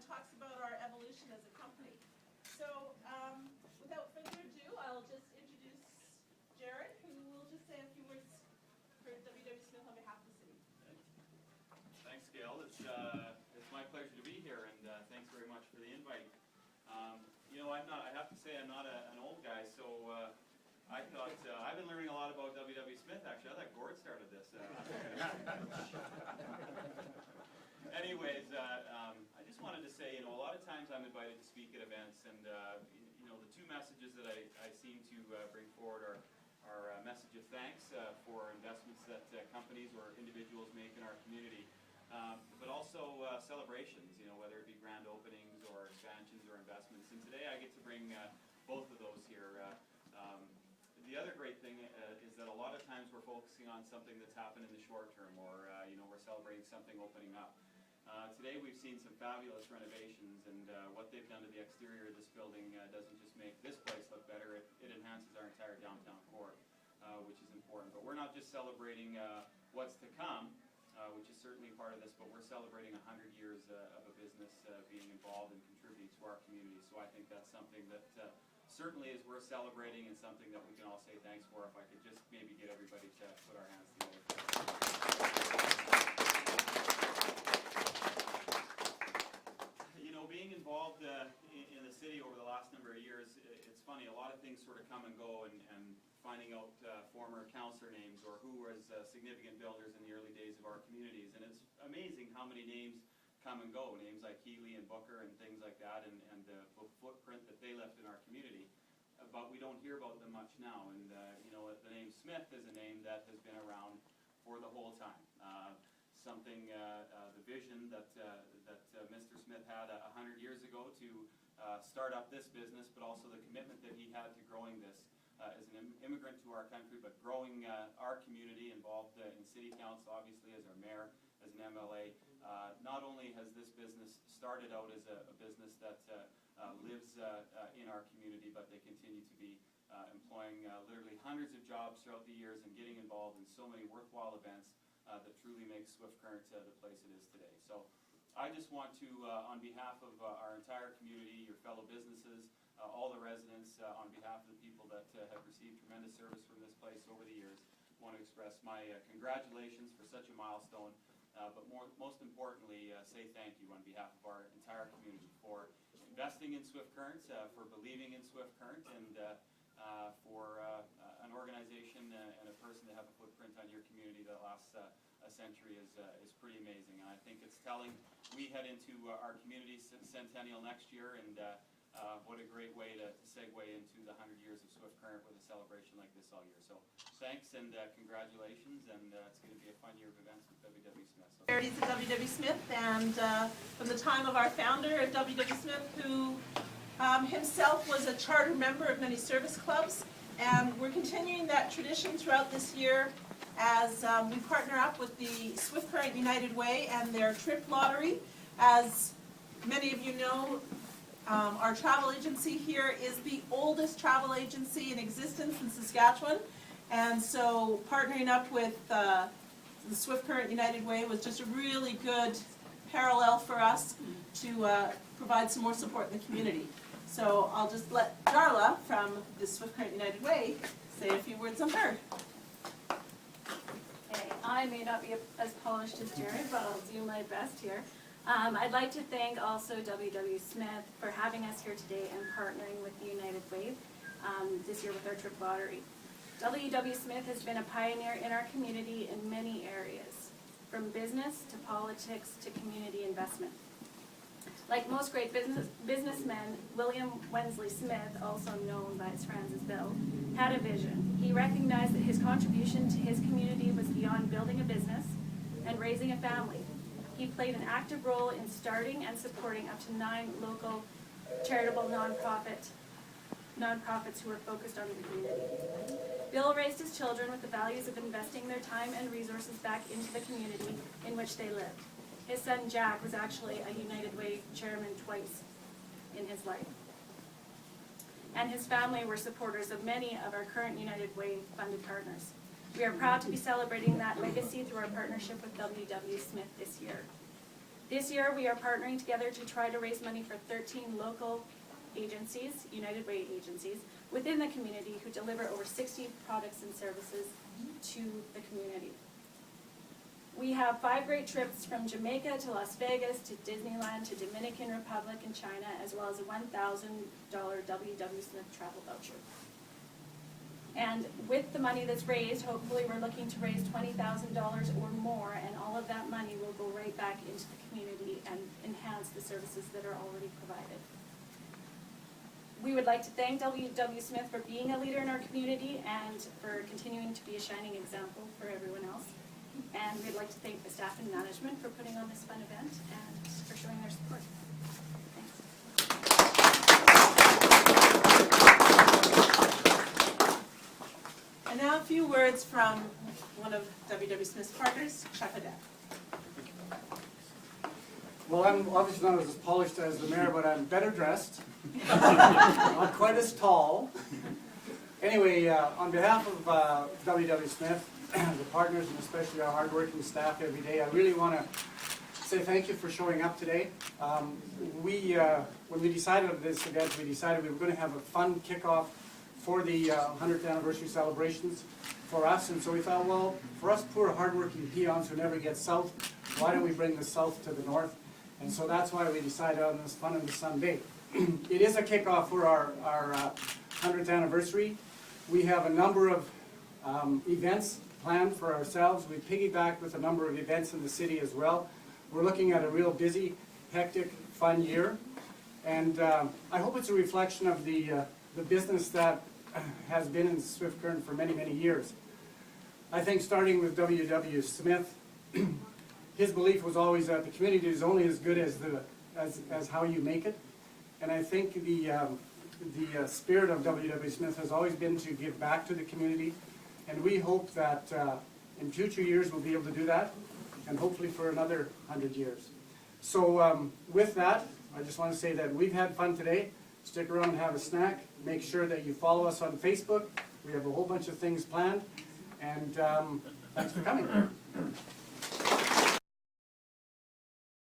talks about our evolution as a company. So without further ado, I'll just introduce Jared, who will just say a few words for WW Smith on behalf of the city. Thanks, Gail. It's my pleasure to be here, and thanks very much for the invite. You know, I have to say I'm not an old guy, so I thought I've been learning a lot about WW Smith. Actually, I thought Gord started this. Anyways, I just wanted to say, you know, a lot of times I'm invited to speak at events, and you know, the two messages that I seem to bring forward are a message of thanks for investments that companies or individuals make in our community, but also celebrations, you know, whether it be grand openings or expansions or investments. And today I get to bring both of those here. The other great thing is that a lot of times we're focusing on something that's happened in the short term, or you know, we're celebrating something opening up. Today we've seen some fabulous renovations, and what they've done to the exterior of this building doesn't just make this place look better, it enhances our entire downtown core, which is important. But we're not just celebrating what's to come, which is certainly part of this, but we're celebrating 100 years of a business being involved and contributing to our community. So I think that's something that certainly is worth celebrating, and something that we can all say thanks for. If I could just maybe get everybody to put our hands together. You know, being involved in the city over the last number of years, it's funny, a lot of things sort of come and go, and finding out former councillor names or who was significant builders in the early days of our communities. And it's amazing how many names come and go, names like Healy and Booker and things like that, and the footprint that they left in our community. But we don't hear about them much now. And you know, the name Smith is a name that has been around for the whole time. The vision that Mr. Smith had 100 years ago to start up this business, but also the commitment that he had to growing this as an immigrant to our country, but growing our community, involved in city council, obviously as our mayor, as an MLA. Not only has this business started out as a business that lives in our community, but they continue to be employing literally hundreds of jobs throughout the years, and getting involved in so many worthwhile events that truly make Swift Current the place it is today. So I just want to, on behalf of our entire community, your fellow businesses, all the residents, on behalf of the people that have received tremendous service from this place over the years, want to express my congratulations for such a milestone, but most importantly, say thank you on behalf of our entire community for investing in Swift Current, for believing in Swift Current, and for an organization and a person to have a footprint on your community that lasts a century is pretty amazing. And I think it's telling. We head into our community centennial next year, and what a great way to segue into the 100 years of Swift Current with a celebration like this all year. So thanks and congratulations, and it's going to be a fun year of events with WW Smith. So. Charities at WW Smith, and from the time of our founder at WW Smith, who himself was a charter member of many service clubs, and we're continuing that tradition throughout this year as we partner up with the Swift Current United Way and their trip lottery. As many of you know, our travel agency here is the oldest travel agency in existence in Saskatchewan, and so partnering up with the Swift Current United Way was just a really good parallel for us to provide some more support in the community. So I'll just let Darla from the Swift Current United Way say a few words on her. Okay, I may not be as polished as Jared, but I'll do my best here. I'd like to thank also WW Smith for having us here today and partnering with the United Way this year with our trip lottery. WW Smith has been a pioneer in our community in many areas, from business to politics to community investment. Like most great businessmen, William Wensley Smith, also known by his friends as Bill, had a vision. He recognized that his contribution to his community was beyond building a business and raising a family. He played an active role in starting and supporting up to 9 local charitable nonprofits who were focused on the community. Bill raised his children with the values of investing their time and resources back into the community in which they lived. His son Jack was actually a United Way chairman twice in his life. And his family were supporters of many of our current United Way funded partners. We are proud to be celebrating that legacy through our partnership with WW Smith this year. This year, we are partnering together to try to raise money for 13 local agencies, United Way agencies, within the community who deliver over 60 products and services to the community. We have 5 great trips from Jamaica to Las Vegas to Disneyland to Dominican Republic and China, as well as a $1,000 W.W. Smith travel voucher. And with the money that's raised, hopefully we're looking to raise $20,000 or more, and all of that money will go right back into the community and enhance the services that are already provided. We would like to thank W.W. Smith for being a leader in our community and for continuing to be a shining example for everyone else. And we'd like to thank the staff and management for putting on this fun event and for showing their support. Thanks. And now a few words from one of W.W. Smith's partners, Chuck Adet. Well, I'm obviously not as polished as the mayor, but I'm better dressed. Not quite as tall. Anyway, on behalf of W.W. Smith, the partners, and especially our hardworking staff every day, I really want to say thank you for showing up today. When we decided on this event, we decided we were going to have a fun kickoff for the 100th anniversary celebrations for us, and so we thought, well, for us poor hardworking peons who never get south, why don't we bring the south to the north? And so that's why we decided on this Fun in the Sun Day. It is a kickoff for our 100th anniversary. We have a number of events planned for ourselves. We piggyback with a number of events in the city as well. We're looking at a real busy, hectic, fun year. And I hope it's a reflection of the business that has been in Swift Current for many, many years. I think starting with W.W. Smith, his belief was always that the community is only as good as how you make it. And I think the spirit of W.W. Smith has always been to give back to the community. And we hope that in future years we'll be able to do that, and hopefully for another 100 years. So with that, I just want to say that we've had fun today. Stick around and have a snack. Make sure that you follow us on Facebook. We have a whole bunch of things planned. And thanks for coming.